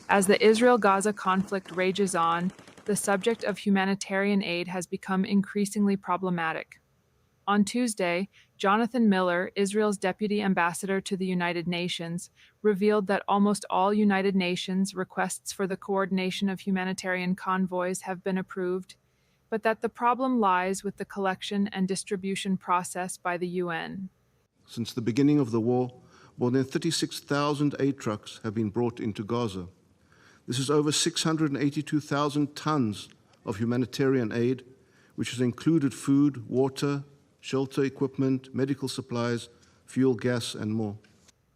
As the Israel-Gaza conflict rages on, the subject of humanitarian aid has become increasingly problematic. On Tuesday, Jonathan Miller, Israel's deputy ambassador to the United Nations, revealed that almost all United Nations requests for the coordination of humanitarian convoys have been approved, but that the problem lies with the collection and distribution process by the UN. Since the beginning of the war, more than 36,000 aid trucks have been brought into Gaza. This is over 682,000 tons of humanitarian aid, which has included food, water, shelter equipment, medical supplies, fuel, gas, and more.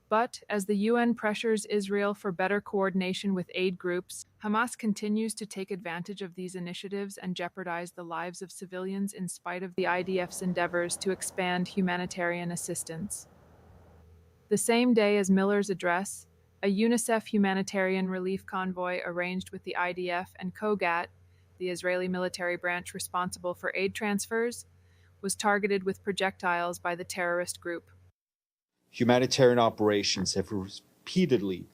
But as the UN pressures Israel for better coordination with aid groups, Hamas continues to take advantage of these initiatives and jeopardize the lives of civilians in spite of the IDF's endeavors to expand humanitarian assistance. The same day as Miller's address, a UNICEF humanitarian relief convoy arranged with the IDF and Kogat, the Israeli military branch responsible for aid transfers, was targeted with projectiles by the terrorist group. Humanitarian operations have repeatedly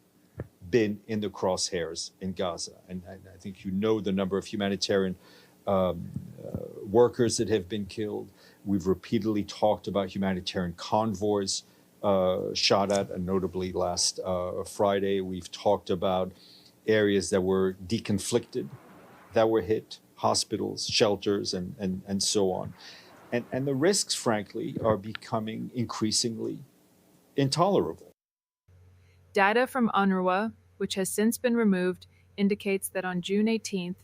been in the crosshairs in Gaza. And I think you know the number of humanitarian workers that have been killed. We've repeatedly talked about humanitarian convoys shot at, and notably last Friday, we've talked about areas that were deconflicted, that were hit, hospitals, shelters, and so on. And the risks, frankly, are becoming increasingly intolerable. Data from UNRWA, which has since been removed, indicates that on June 18th,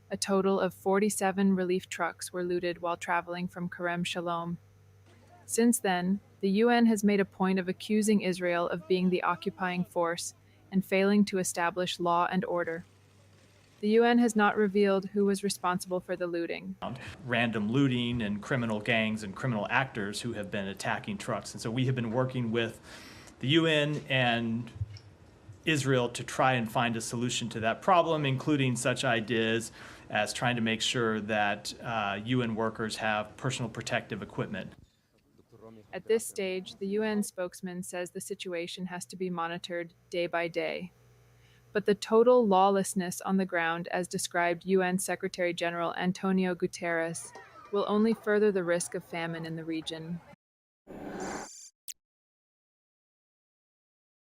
a total of 47 relief trucks were looted while traveling from Kerem Shalom. Since then, the UN has made a point of accusing Israel of being the occupying force and failing to establish law and order. The UN has not revealed who was responsible for the looting. Random looting and criminal gangs and criminal actors who have been attacking trucks. And so we have been working with the UN and Israel to try and find a solution to that problem, including such ideas as trying to make sure that UN workers have personal protective equipment. At this stage, the UN spokesman says the situation has to be monitored day by day. But the total lawlessness on the ground, as described UN Secretary General Antonio Guterres, will only further the risk of famine in the region.